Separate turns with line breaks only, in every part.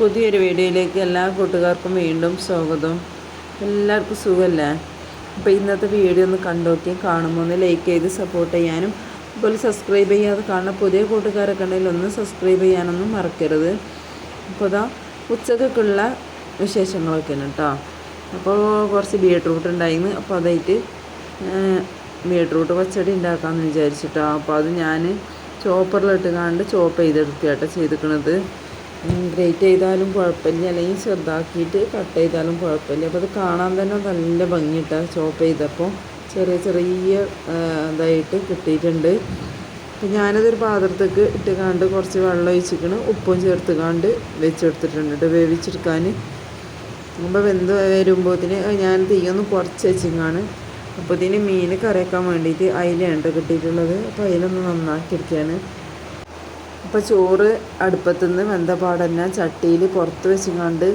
പുതിയൊരു വീഡിയോയിലേക്ക് എല്ലാ കൂട്ടുകാർക്കും വീണ്ടും സ്വാഗതം. എല്ലാവർക്കും സുഖമല്ലേ? അപ്പോൾ ഇന്നത്തെ വീഡിയോ ഒന്ന് കണ്ടോക്കി, കാണുമ്പോൾ ഒന്ന് ലൈക്ക് ചെയ്ത് സപ്പോർട്ട് ചെയ്യാനും അതുപോലെ സബ്സ്ക്രൈബ് ചെയ്യാതെ കാണുന്ന പുതിയ കൂട്ടുകാരൊക്കെ ഉണ്ടെങ്കിൽ ഒന്ന് സബ്സ്ക്രൈബ് ചെയ്യാനൊന്നും മറക്കരുത്. അപ്പോൾ ഇതാ ഉച്ചക്കൊക്കെയുള്ള വിശേഷങ്ങളൊക്കെയാണ് കേട്ടോ. അപ്പോൾ കുറച്ച് ബീട്രൂട്ട് ഉണ്ടായിരുന്നു, അപ്പോൾ അതായിട്ട് ബീട്രൂട്ട് പച്ചടി ഉണ്ടാക്കാമെന്ന് വിചാരിച്ചിട്ടോ. അപ്പോൾ അത് ഞാൻ ചോപ്പറിലിട്ട് കണ്ട് ചോപ്പ് ചെയ്തെടുക്കുകയാട്ടോ ചെയ്തിരിക്കുന്നത്. ഗ്രേറ്റ് ചെയ്താലും കുഴപ്പമില്ല, അല്ലെങ്കിൽ ചെറുതാക്കിയിട്ട് കട്ട് ചെയ്താലും കുഴപ്പമില്ല. അപ്പോൾ അത് കാണാൻ തന്നെ നല്ല ഭംഗിയിട്ടാണ് ചോപ്പ് ചെയ്തപ്പോൾ ചെറിയ ചെറിയ ഇതായിട്ട് കിട്ടിയിട്ടുണ്ട്. അപ്പോൾ ഞാനതൊരു പാത്രത്തേക്ക് ഇട്ട് കണ്ട് കുറച്ച് വെള്ളം ഒഴിച്ചിട്ട് ഉപ്പും ചേർത്ത് കണ്ട് വെച്ചെടുത്തിട്ടുണ്ട് കേട്ടോ വേവിച്ചെടുക്കാൻ. അപ്പോൾ വെന്ത് വരുമ്പോഴത്തിന് ഞാൻ തീയൊന്ന് കുറച്ച് വെച്ചിങ്ങാണ്. അപ്പോൾ ഇതിന് മീൻ കറിയാക്കാൻ വേണ്ടിയിട്ട് അയിലാണ് കിട്ടിയിട്ടുള്ളത്. അപ്പോൾ അയിലൊന്ന് നന്നാക്കി എടുക്കുകയാണ്. അപ്പോൾ ചോറ് അടുപ്പത്തുനിന്ന് വെന്ത പാടന്നെ ചട്ടിയിൽ പുറത്ത് വെച്ചിങ്ങാണ്ട്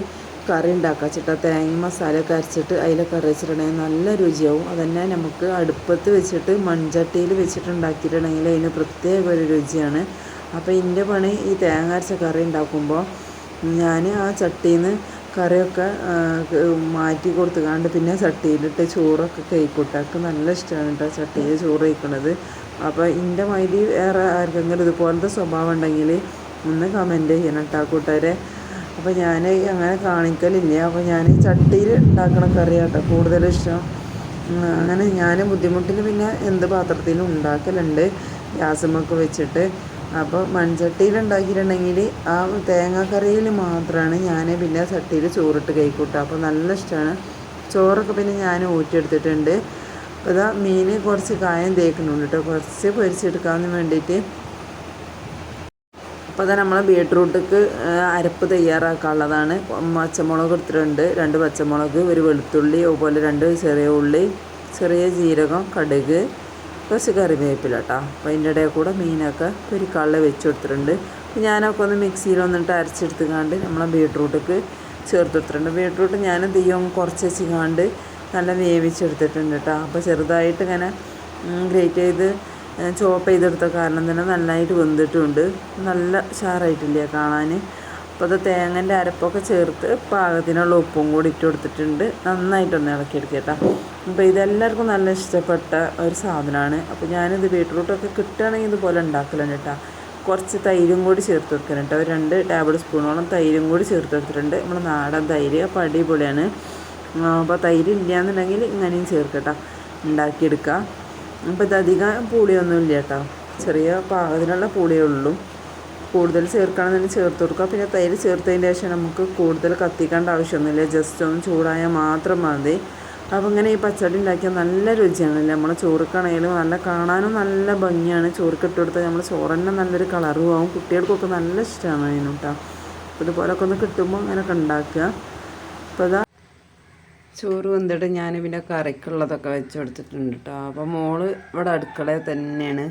കറി ഉണ്ടാക്കാച്ചിട്ടാ. തേങ്ങ മസാലയൊക്കെ അരച്ചിട്ട് അതിലെ കറി വെച്ചിട്ടുണ്ടെങ്കിൽ നല്ല രുചിയാവും. അതന്നെ നമുക്ക് അടുപ്പത്ത് വെച്ചിട്ട് മൺചട്ടിയിൽ വെച്ചിട്ട് ഉണ്ടാക്കിയിട്ടുണ്ടെങ്കിൽ അതിന് പ്രത്യേക ഒരു രുചിയാണ്. അപ്പോൾ എൻ്റെ പണി ഈ തേങ്ങ അരച്ച കറി ഉണ്ടാക്കുമ്പോൾ ഞാൻ ആ ചട്ടിയിൽ നിന്ന് കറിയൊക്കെ മാറ്റി കൊടുത്തുകൊണ്ട് പിന്നെ ചട്ടിയിലിട്ട് ചോറൊക്കെ കഴിക്കൂട്ടാക്ക് നല്ല ഇഷ്ടമാണ് കേട്ടോ ചട്ടിയിൽ ചോറ് കഴിക്കുന്നത്. അപ്പോൾ എൻ്റെ മൈലി വേറെ ആർക്കെങ്കിലും ഇതുപോലത്തെ സ്വഭാവം ഉണ്ടെങ്കിൽ ഒന്ന് കമൻറ്റ് ചെയ്യണം കേട്ടോ കൂട്ടുകാരെ. അപ്പോൾ ഞാൻ അങ്ങനെ കാണിക്കലില്ല. അപ്പോൾ ഞാൻ ചട്ടിയിൽ ഉണ്ടാക്കണ കറി കേട്ടോ കൂടുതലും ഇഷ്ടം. അങ്ങനെ ഞാൻ ബുദ്ധിമുട്ടിന് പിന്നെ എന്ത് പാത്രത്തിലും ഉണ്ടാക്കലുണ്ട് ഗ്യാസുമൊക്കെ വെച്ചിട്ട്. അപ്പോൾ മൺചട്ടിയിൽ ഉണ്ടാക്കിയിട്ടുണ്ടെങ്കിൽ ആ തേങ്ങാക്കറിയിൽ മാത്രമാണ് ഞാൻ പിന്നെ ചട്ടിയിൽ ചോറിട്ട് കഴിക്കൂട്ടുക. അപ്പോൾ നല്ല ഇഷ്ടമാണ്. ചോറൊക്കെ പിന്നെ ഞാൻ ഊറ്റിയെടുത്തിട്ടുണ്ട്. അപ്പോൾ ഇതാ മീൻ കുറച്ച് കായം തേക്കുന്നുണ്ട് കേട്ടോ, കുറച്ച് പൊരിച്ചെടുക്കാമെന്ന് വേണ്ടിയിട്ട്. അപ്പോൾ അതാ നമ്മൾ ബീട്രൂട്ടിക്ക് അരപ്പ് തയ്യാറാക്കാനുള്ളതാണ്. പച്ചമുളക് എടുത്തിട്ടുണ്ട്, 2 പച്ചമുളക്, ഒരു വെളുത്തുള്ളി, അതുപോലെ 2 ചെറിയ ഉള്ളി, ചെറിയ ജീരകം, കടുക്, കുറച്ച് കറിവേപ്പില കേട്ടോ. അപ്പോൾ അതിൻ്റെ ഇടയിൽ കൂടെ മീനൊക്കെ പൊരിക്കാളിൽ വെച്ച് കൊടുത്തിട്ടുണ്ട്. ഞാനൊക്കെ ഒന്ന് മിക്സിയിലൊന്നിട്ട് അരച്ചെടുത്തുകൊണ്ട് നമ്മളെ ബീട്രൂട്ടിക്ക് ചേർത്ത് കൊടുത്തിട്ടുണ്ട്. ബീട്രൂട്ട് ഞാൻ തീയും കുറച്ച് വെച്ചിങ്ങാണ്ട് നല്ല വേവിച്ചെടുത്തിട്ടുണ്ട് കേട്ടോ. അപ്പോൾ ചെറുതായിട്ട് ഇങ്ങനെ ഗ്രേറ്റ് ചെയ്ത് ചോപ്പ് ചെയ്തെടുത്ത കാരണം തന്നെ നന്നായിട്ട് വെന്തിട്ടുണ്ട്, നല്ല ഷാറായിട്ടില്ല കാണാൻ. അപ്പോൾ അത് തേങ്ങൻ്റെ അരപ്പൊക്കെ ചേർത്ത് പാകത്തിനുള്ള ഉപ്പും കൂടി ഇട്ട് കൊടുത്തിട്ടുണ്ട്. നന്നായിട്ടൊന്ന് ഇളക്കിയെടുക്കുക കേട്ടോ. അപ്പോൾ ഇതെല്ലാവർക്കും നല്ല ഇഷ്ടപ്പെട്ട ഒരു സാധനമാണ്. അപ്പോൾ ഞാനിത് ബീട്രൂട്ടൊക്കെ കിട്ടുകയാണെങ്കിൽ ഇതുപോലെ ഉണ്ടാക്കലുണ്ട് കേട്ടോ. കുറച്ച് തൈരും കൂടി ചേർത്ത് വെക്കണം കേട്ടോ. 2 ടേബിൾ സ്പൂണോളം തൈരും കൂടി ചേർത്ത് വെച്ചിട്ടുണ്ട്. നമ്മൾ നാടൻ തൈര്, അപ്പോൾ അടിപൊളിയാണ്. അപ്പോൾ തൈര് ഇല്ലയെന്നുണ്ടെങ്കിൽ ഇങ്ങനെയും ചേർക്കട്ടോ, ഉണ്ടാക്കിയെടുക്കുക. അപ്പോൾ ഇതധികം പുളിയൊന്നും ഇല്ല കേട്ടോ, ചെറിയ പാകത്തിനുള്ള പുളിയേ ഉള്ളൂ. കൂടുതൽ ചേർക്കണമെന്ന് ചേർത്ത് കൊടുക്കുക. പിന്നെ തൈര് ചേർത്തതിന് ശേഷം നമുക്ക് കൂടുതൽ കത്തിക്കേണ്ട ആവശ്യമൊന്നുമില്ല, ജസ്റ്റ് ഒന്ന് ചൂടായാൽ മാത്രം മതി. അപ്പോൾ ഇങ്ങനെ ഈ പച്ചടി ഉണ്ടാക്കിയാൽ നല്ല രുചിയാണല്ലേ. നമ്മളെ ചോറുക്കാണെങ്കിലും നല്ല കാണാനും നല്ല ഭംഗിയാണ്. ചോറുക്ക് ഇട്ട് കൊടുത്താൽ നമ്മൾ ചോറ് തന്നെ നല്ലൊരു കളറും ആവും. കുട്ടികൾക്കൊക്കെ നല്ല ഇഷ്ടമാണ് അതിന് കേട്ടോ. അപ്പോൾ ഇതുപോലൊക്കെ ഒന്ന് കിട്ടുമ്പോൾ അങ്ങനെയൊക്കെ ഉണ്ടാക്കുക. അപ്പോൾ അതാ ചോറ് വന്നിട്ട് ഞാൻ പിന്നെ കറിക്കുള്ളതൊക്കെ വെച്ച് കൊടുത്തിട്ടുണ്ട് കേട്ടോ. അപ്പോൾ മോള് ഇവിടെ അടുക്കളയിൽ തന്നെയാണ്.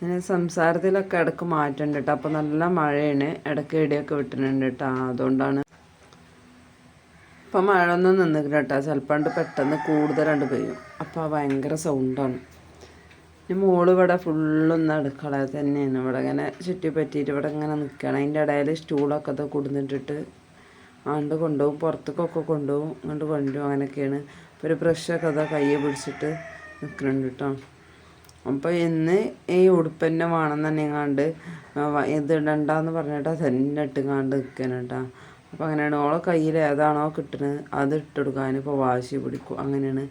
ഞാൻ സംസാരത്തിലൊക്കെ ഇടയ്ക്ക് മാറ്റുന്നുണ്ട് കേട്ടോ. അപ്പോൾ നല്ല മഴയാണ്, ഇടയ്ക്ക് ഇടിയൊക്കെ വിട്ടുന്നുണ്ട് കേട്ടോ. അതുകൊണ്ടാണ്. അപ്പം മഴ ഒന്നും നിന്നില്ല കേട്ടോ, ചിലപ്പോൾ പെട്ടെന്ന് കൂടുതലാണ്ട് പെയ്യും. അപ്പോൾ ഭയങ്കര സൗണ്ടാണ്. പിന്നെ മോള് ഇവിടെ ഫുള്ളൊന്ന് അടുക്കളയിൽ തന്നെയാണ്. ഇവിടെ ഇങ്ങനെ ചുറ്റി പറ്റിയിട്ട് ഇവിടെ ഇങ്ങനെ നിൽക്കുകയാണ്. അതിൻ്റെ ഇടയിൽ സ്റ്റൂളൊക്കെ അത് കൊടുത്തിട്ടിട്ട് ആണ്ട് കൊണ്ടുപോകും, പുറത്തേക്കൊക്കെ കൊണ്ടുപോകും, അങ്ങോട്ട് കൊണ്ടുപോകും, അങ്ങനെയൊക്കെയാണ്. അപ്പോൾ ഒരു ബ്രഷൊക്കെ അതാ കയ്യെ പിടിച്ചിട്ട് നിൽക്കുന്നുണ്ട് കേട്ടോ. അപ്പോൾ ഇന്ന് ഈ ഉടുപ്പന്നെ വേണമെന്ന് തന്നെ കണ്ട് ഇത് ഇടണ്ടെന്ന് പറഞ്ഞിട്ട് തന്നെ ഇട്ടുകാണ്ട് നിൽക്കണം കേട്ടോ. അപ്പോൾ അങ്ങനെയാണ്. ഓളെ കയ്യിൽ ഏതാണോ കിട്ടുന്നത് അത് ഇട്ടെടുക്കാൻ ഇപ്പോൾ വാശി പിടിക്കും. അങ്ങനെയാണ്.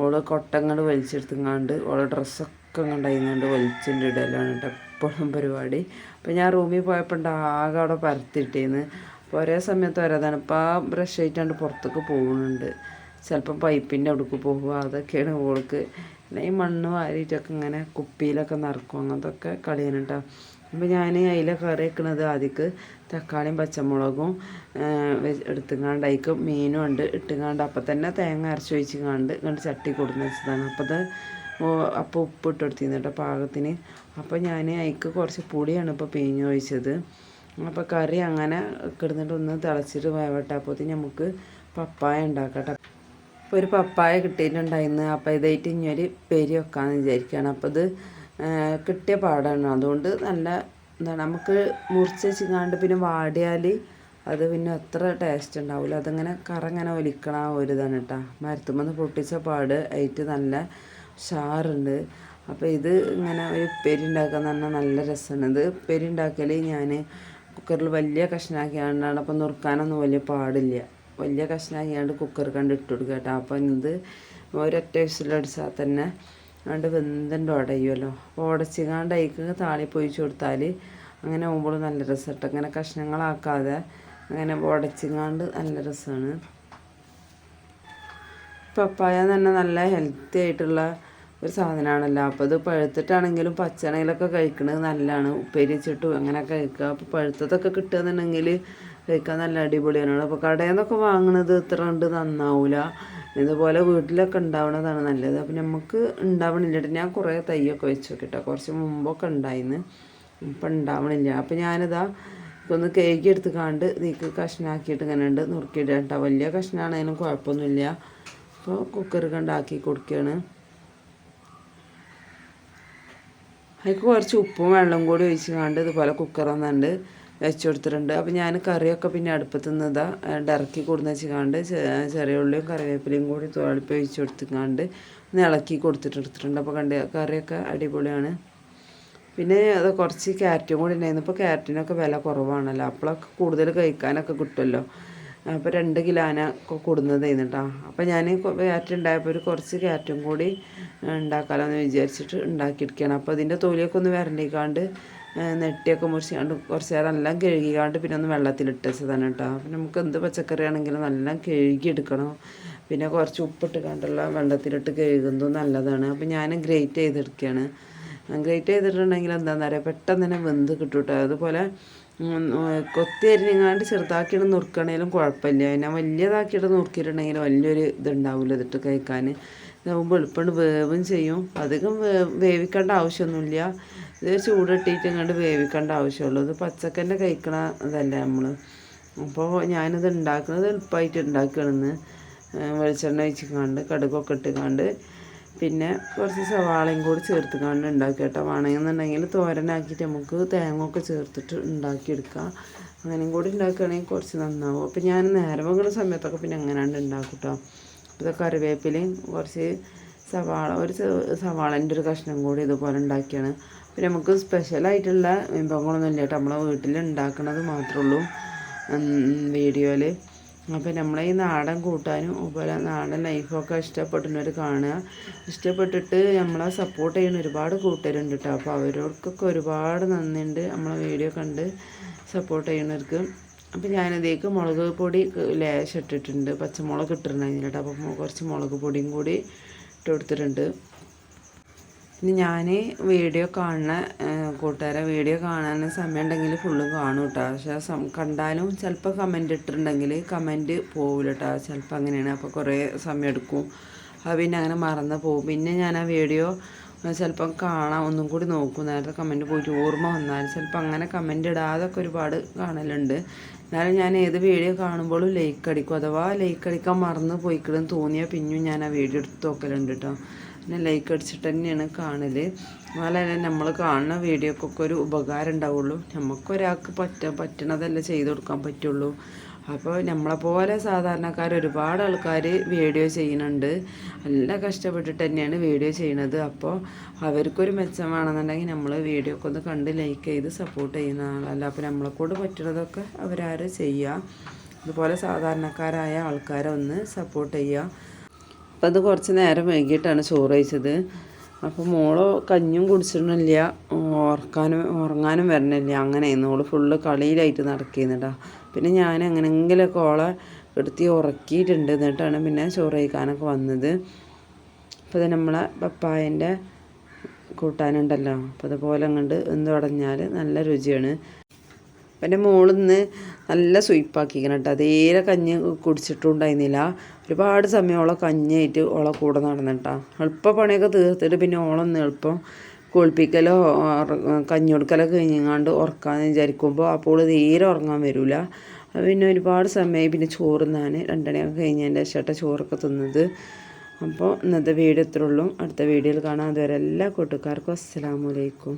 ഓള് കൊട്ടങ്ങൾ വലിച്ചെടുത്തുങ്ങാണ്ട് ഓളെ ഡ്രസ്സൊക്കെ കണ്ടായിങ്ങാണ്ട് വലിച്ചിൻ്റെ ഇടയിലാണ് കേട്ടോ എപ്പോഴും പരിപാടി. അപ്പോൾ ഞാൻ റൂമിൽ പോയപ്പോൾ ആകെ അവിടെ പരത്തിയിട്ടേന്ന്. അപ്പോൾ ഒരേ സമയത്ത് വരാതാണ്. ഇപ്പോൾ ആ ബ്രഷ് ആയിട്ടാണ്ട് പുറത്തേക്ക് പോകുന്നുണ്ട്. ചിലപ്പം പൈപ്പിൻ്റെ അവിടേക്ക് പോകുക, അതൊക്കെയാണ് ഓൾക്ക്. അല്ലെങ്കിൽ മണ്ണ് വാരിയിട്ടൊക്കെ ഇങ്ങനെ കുപ്പിയിലൊക്കെ നിറക്കും, അങ്ങനത്തൊക്കെ കളിയാണ് കേട്ടോ. അപ്പോൾ ഞാൻ അതിൽ കറി വെക്കുന്നത് ആദ്യക്ക് തക്കാളിയും പച്ചമുളകും എടുത്തുങ്ങാണ്ട് അതിക്ക് മീനും ഉണ്ട് ഇട്ടുങ്ങാണ്ട് അപ്പം തന്നെ തേങ്ങ അരച്ച് ഒഴിച്ചുങ്ങാണ്ട് ഇങ്ങോട്ട് ചട്ടി കൊടുന്ന് വെച്ചതാണ്. അപ്പോൾ ഉപ്പ് ഇട്ട് കൊടുത്തിരുന്നു കേട്ടോ പാകത്തിന്. അപ്പോൾ ഞാൻ അതിക്ക് കുറച്ച് പുളിയാണ് ഇപ്പോൾ പിഴിഞ്ഞ് ഒഴിച്ചത്. അപ്പോൾ കറി അങ്ങനെ കിടന്നിട്ട് ഒന്ന് തിളച്ചിട്ട് വേവട്ടെ. അപ്പോഴത്തേന് നമുക്ക് പപ്പായ ഉണ്ടാക്കട്ടെ. അപ്പോൾ ഒരു പപ്പായ കിട്ടിയിട്ടുണ്ടായിരുന്നു. അപ്പോൾ ഇതായിട്ട് ഇനിയൊരു പെരി വെക്കാമെന്ന് വിചാരിക്കുകയാണ്. അപ്പോൾ ഇത് കിട്ടിയ പാടാണ്. അതുകൊണ്ട് നല്ല എന്താണ് നമുക്ക് മുറിച്ച് വെച്ചിങ്ങാണ്ട് പിന്നെ വാടിയാൽ അത് പിന്നെ അത്ര ടേസ്റ്റ് ഉണ്ടാവില്ല. അതിങ്ങനെ കറങ്ങനെ ഒലിക്കണ ആ ഒരു ഇതാണ് കേട്ടോ. മരത്തുമെന്ന് പൊട്ടിച്ച പാട് ആയിട്ട് നല്ല ഷാറുണ്ട്. അപ്പോൾ ഇത് ഇങ്ങനെ ഒരു ഉപ്പേരി ഉണ്ടാക്കാൻ പറഞ്ഞാൽ നല്ല രസമാണ്. ഇത് ഉപ്പേരി ഉണ്ടാക്കൽ ഞാൻ കുക്കറിൽ വലിയ കഷ്ണാക്കിയാണ്ടാണ്. അപ്പോൾ നുറുക്കാനൊന്നും വലിയ പാടില്ല. വലിയ കഷ്ണാക്കിയാണ്ട് കുക്കർ കണ്ട് ഇട്ട് കൊടുക്കുക കേട്ടോ. അപ്പോൾ ഇത് ഒരൊറ്റ വിസിലടിച്ചാൽ തന്നെ അതുകൊണ്ട് വെന്തുണ്ട് ഉടയുമല്ലോ. അപ്പോൾ ഉടച്ചിങ്ങാണ്ട് അതിക്ക് താളിപ്പൊഴിച്ച് കൊടുത്താൽ അങ്ങനെ ആകുമ്പോൾ നല്ല രസമായിട്ട് അങ്ങനെ കഷ്ണങ്ങളാക്കാതെ അങ്ങനെ ഉടച്ചിങ്ങാണ്ട് നല്ല രസമാണ്. പപ്പായ തന്നെ നല്ല ഹെൽത്തി ആയിട്ടുള്ള ഒരു സാധനമാണല്ലോ. അപ്പോൾ ഇത് പഴുത്തിട്ടാണെങ്കിലും പച്ചണയിലൊക്കെ കഴിക്കുന്നത് നല്ലതാണ്. ഉപ്പേരി വെച്ചിട്ടും അങ്ങനെ കഴിക്കുക. അപ്പോൾ പഴുത്തതൊക്കെ കിട്ടുകയെന്നുണ്ടെങ്കിൽ കഴിക്കാൻ നല്ല അടിപൊളിയാണ്. അപ്പോൾ കടയിൽ നിന്നൊക്കെ വാങ്ങുന്നത് ഇത്ര കണ്ട് നന്നാവില്ല. ഇതുപോലെ വീട്ടിലൊക്കെ ഉണ്ടാവുന്നതാണ് നല്ലത്. അപ്പോൾ നമുക്ക് ഉണ്ടാവണില്ല. ഞാൻ കുറേ തൈയൊക്കെ വെച്ച് നോക്കിട്ടോ. കുറച്ച് മുമ്പൊക്കെ ഉണ്ടായിരുന്നു, ഇപ്പം ഉണ്ടാവണില്ല. അപ്പോൾ ഞാനിതാ ഒന്ന് കേക്ക് എടുത്ത് കാണ്ട് ഇതിക്ക് കഷ്ണാക്കിയിട്ട് ഇങ്ങനെ ഉണ്ട് നുറുക്കിയിടുക കേട്ടോ. വലിയ കഷ്ണമാണെങ്കിലും കുഴപ്പമൊന്നുമില്ല. അപ്പോൾ കുക്കർ കണ്ടാക്കി കൊടുക്കുകയാണ്. അതിക്ക് കുറച്ച് ഉപ്പും വെള്ളം കൂടി ഒഴിച്ച് കാണ്ട് ഇതുപോലെ കുക്കറൊന്നുണ്ട് വെച്ച് കൊടുത്തിട്ടുണ്ട്. അപ്പോൾ ഞാൻ കറിയൊക്കെ പിന്നെ അടുപ്പത്ത് നിന്നതാ ഇറക്കി കൊടുന്ന് വെച്ച് കാണ്ട് ചെറിയ ഉള്ളിയും കറിവേപ്പിലയും കൂടി തോളിപ്പ് ഒഴിച്ച് കൊടുത്തിക്കാണ്ട് ഒന്ന് ഇളക്കി കൊടുത്തിട്ടെടുത്തിട്ടുണ്ട്. അപ്പോൾ കറിയൊക്കെ അടിപൊളിയാണ്. പിന്നെ അത് കുറച്ച് ക്യാരറ്റും കൂടി ഉണ്ടായിരുന്നു. ഇപ്പോൾ ക്യാരറ്റിനൊക്കെ വില കുറവാണല്ലോ. അപ്പോഴൊക്കെ കൂടുതൽ കഴിക്കാനൊക്കെ കിട്ടുമല്ലോ. അപ്പോൾ 2 കിലോനൊക്കെ കൊടുന്നതായിരുന്നു കേട്ടോ. അപ്പോൾ ഞാൻ ക്യാരറ്റ് ഉണ്ടായപ്പോൾ കുറച്ച് ക്യാരറ്റും കൂടി ഉണ്ടാക്കാമെന്ന് വിചാരിച്ചിട്ട് ഉണ്ടാക്കിയെടുക്കുകയാണ്. അപ്പോൾ ഇതിൻ്റെ തൊലിയൊക്കെ ഒന്ന് വരണ്ടിക്കാണ്ട് നെട്ടിയൊക്കെ മുറിച്ചാണ്ട് കുറച്ച് നേരം എല്ലാം കഴുകിക്കാണ്ട് പിന്നെ ഒന്ന് വെള്ളത്തിലിട്ട് വെച്ചതാണ് കേട്ടോ. അപ്പോൾ നമുക്ക് എന്ത് പച്ചക്കറി ആണെങ്കിലും നല്ല കഴുകിയെടുക്കണം. പിന്നെ കുറച്ച് ഉപ്പിട്ട് കണ്ടുള്ള വെള്ളത്തിലിട്ട് കഴുകുന്നതും നല്ലതാണ്. അപ്പോൾ ഞാൻ ഗ്രേറ്റ് ചെയ്തെടുക്കുകയാണ്. ഗ്രേറ്റ് ചെയ്തിട്ടുണ്ടെങ്കിൽ എന്താണെന്ന് പറയുക, പെട്ടെന്ന് തന്നെ വെന്ത് കിട്ടും കേട്ടോ. അതുപോലെ കൊത്തി അരിഞ്ഞാണ്ട് ചെറുതാക്കിയിട്ട് നുറുക്കണേലും കുഴപ്പമില്ല. പിന്നെ വലിയതാക്കിയിട്ട് നുറുക്കിയിട്ടുണ്ടെങ്കിൽ വലിയൊരു ഇതുണ്ടാവില്ല ഇതിട്ട് കഴിക്കാൻ. ഇതാകുമ്പോൾ എളുപ്പമുണ്ട്, വേവും ചെയ്യും. അധികം വേവിക്കേണ്ട ആവശ്യമൊന്നുമില്ല. ഇത് ചൂടിട്ടിട്ട് ഇങ്ങോട്ട് വേവിക്കേണ്ട ആവശ്യമുള്ളൂ. ഇത് പച്ചക്കന്നെ കഴിക്കണ ഇതല്ല നമ്മൾ. അപ്പോൾ ഞാനിത് ഉണ്ടാക്കുന്നത് എളുപ്പമായിട്ട് ഉണ്ടാക്കുകയാണെന്ന് വെളിച്ചെണ്ണ ഒഴിച്ചിക്കാണ്ട് കടുകൊക്കെ ഇട്ടുകാണ്ട് പിന്നെ കുറച്ച് സവാളയും കൂടി ചേർത്ത് കണ്ട് ഉണ്ടാക്കി കേട്ടോ. വേണമെന്നുണ്ടെങ്കിൽ തോരനാക്കിയിട്ട് നമുക്ക് തേങ്ങ ഒക്കെ ചേർത്തിട്ട് ഉണ്ടാക്കിയെടുക്കാം. അങ്ങനെയും കൂടി ഉണ്ടാക്കുകയാണെങ്കിൽ കുറച്ച് നന്നാവും. അപ്പോൾ ഞാൻ നേരം വെക്കുന്ന സമയത്തൊക്കെ പിന്നെ അങ്ങനെയാണ് ഉണ്ടാക്കും കേട്ടോ. അപ്പോൾ ഇത് കറിവേപ്പിലയും കുറച്ച് സവാളൻ്റെ ഒരു കഷ്ണം കൂടി ഇതുപോലെ ഉണ്ടാക്കിയാണ്. പിന്നെ നമുക്ക് സ്പെഷ്യലായിട്ടുള്ള വിഭവങ്ങളൊന്നും ഇല്ല കേട്ടോ. നമ്മളെ വീട്ടിൽ ഉണ്ടാക്കുന്നത് മാത്രമേ ഉള്ളൂ വീഡിയോയിൽ. അപ്പോൾ നമ്മളെ ഈ നാടൻ കൂട്ടാനും അതുപോലെ നാടൻ ലൈഫൊക്കെ ഇഷ്ടപ്പെടുന്നവർ കാണുക. ഇഷ്ടപ്പെട്ടിട്ട് നമ്മളെ സപ്പോർട്ട് ചെയ്യുന്ന ഒരുപാട് കൂട്ടരുണ്ട് കേട്ടോ. അപ്പോൾ അവരോർക്കൊക്കെ ഒരുപാട് നന്ദിയുണ്ട് നമ്മളെ വീഡിയോ കണ്ട് സപ്പോർട്ട് ചെയ്യുന്നവർക്ക്. അപ്പോൾ ഞാനതേക്ക് മുളക് പൊടി ലേശം ഇട്ടിട്ടുണ്ട്. പച്ചമുളക് ഇട്ടിട്ടുണ്ടായിരുന്നു കേട്ടോ. അപ്പോൾ കുറച്ച് മുളക് പൊടിയും കൂടി ഇട്ട് കൊടുത്തിട്ടുണ്ട്. പിന്നെ ഞാൻ വീഡിയോ കാണുന്ന കൂട്ടുകാരെ വീഡിയോ കാണാൻ സമയം ഉണ്ടെങ്കിൽ ഫുള്ളും കാണും കേട്ടോ. പക്ഷേ കണ്ടാലും ചിലപ്പോൾ കമൻറ്റ് ഇട്ടിട്ടുണ്ടെങ്കിൽ കമൻറ്റ് പോകില്ല കേട്ടോ. ചിലപ്പോൾ അങ്ങനെയാണ്. അപ്പോൾ കുറേ സമയം എടുക്കും. അത് പിന്നെ അങ്ങനെ മറന്ന് പോകും. പിന്നെ ഞാൻ ആ വീഡിയോ ചിലപ്പം കാണാം, ഒന്നും കൂടി നോക്കും. നേരത്തെ കമൻറ്റ് പോയിട്ട് ഓർമ്മ വന്നാൽ ചിലപ്പോൾ അങ്ങനെ കമൻറ്റ് ഇടാതൊക്കെ ഒരുപാട് കാണലുണ്ട്. എന്നാലും ഞാൻ ഏത് വീഡിയോ കാണുമ്പോഴും ലൈക്ക് അടിക്കും. അഥവാ ലൈക്ക് അടിക്കാൻ മറന്ന് പോയിക്കിടും തോന്നിയാൽ പിന്നെയും ഞാൻ ആ വീഡിയോ എടുത്ത് നോക്കലുണ്ട് കേട്ടോ. പിന്നെ ലൈക്ക് അടിച്ചിട്ട് തന്നെയാണ് കാണൽ. എന്നാലേ നമ്മൾ കാണുന്ന വീഡിയോക്കൊക്കെ ഒരു ഉപകാരം ഉണ്ടാവുള്ളൂ. നമുക്കൊരാൾക്ക് പറ്റണതല്ലേ ചെയ്ത് കൊടുക്കാൻ പറ്റുള്ളൂ. അപ്പോൾ നമ്മളെപ്പോലെ സാധാരണക്കാർ ഒരുപാട് ആൾക്കാർ വീഡിയോ ചെയ്യുന്നുണ്ട്. നല്ല കഷ്ടപ്പെട്ടിട്ട് തന്നെയാണ് വീഡിയോ ചെയ്യണത്. അപ്പോൾ അവർക്കൊരു മെച്ചം വേണമെന്നുണ്ടെങ്കിൽ നമ്മൾ വീഡിയോ ഒക്കെ ഒന്ന് കണ്ട് ലൈക്ക് ചെയ്ത് സപ്പോർട്ട് ചെയ്യുന്ന ആളല്ല. അപ്പോൾ നമ്മളെക്കൊണ്ട് പറ്റുന്നതൊക്കെ അവരാരും ചെയ്യുക. അതുപോലെ സാധാരണക്കാരായ ആൾക്കാരെ ഒന്ന് സപ്പോർട്ട് ചെയ്യുക. അപ്പം അത് കുറച്ച് നേരം വൈകിട്ടാണ് ചോറ് കഴിച്ചത്. അപ്പോൾ മോള് കഞ്ഞും കുടിച്ചിട്ടില്ല, ഉറങ്ങാനും വരണില്ല. അങ്ങനെയായിരുന്നു. ഓള് ഫുള്ള് കളിയിലായിട്ട് നടക്കുന്നുണ്ടാ. പിന്നെ ഞാൻ എങ്ങനെയെങ്കിലുമൊക്കെ ഓളെ എടുത്തി ഉറക്കിയിട്ടുണ്ട്. എന്നിട്ടാണ് പിന്നെ ചോറ് കഴിക്കാനൊക്കെ വന്നത്. അപ്പോൾ ഇത് നമ്മളെ പപ്പായൻ്റെ കൂട്ടാനുണ്ടല്ലോ. അപ്പോൾ അതുപോലെ അങ്ങോട്ട് എന്തുടഞ്ഞാൽ നല്ല രുചിയാണ്. എൻ്റെ മോളിന്ന് നല്ല സ്വീപ്പാക്കിക്കണം കേട്ടോ. തീരെ കഞ്ഞി കുടിച്ചിട്ടുണ്ടായിരുന്നില്ല. ഒരുപാട് സമയം ഓളെ കഞ്ഞിയായിട്ട് ഓളെ കൂടെ നടന്നിട്ടാ. എളുപ്പ പണിയൊക്കെ തീർത്തിട്ട് പിന്നെ ഓളൊന്ന് എളുപ്പം കുളിപ്പിക്കലോ കഞ്ഞി കൊടുക്കലൊക്കെ കഴിഞ്ഞാണ്ട് ഉറക്കാമെന്ന് വിചാരിക്കുമ്പോൾ അപ്പോൾ തീരെ ഉറങ്ങാൻ വരില്ല. പിന്നെ ഒരുപാട് സമയമായി പിന്നെ ചോറ് തിന്നാൻ 2 മണിയൊക്കെ കഴിഞ്ഞതിൻ്റെ ശേഷം ചോറൊക്കെ തിന്നത്. അപ്പോൾ ഇന്നത്തെ വീഡിയോ ഇത്രയുള്ളൂ. അടുത്ത വീഡിയോയിൽ കാണാം. അതുവരെ എല്ലാ കൂട്ടുകാർക്കും അസ്സലാമു അലൈക്കും.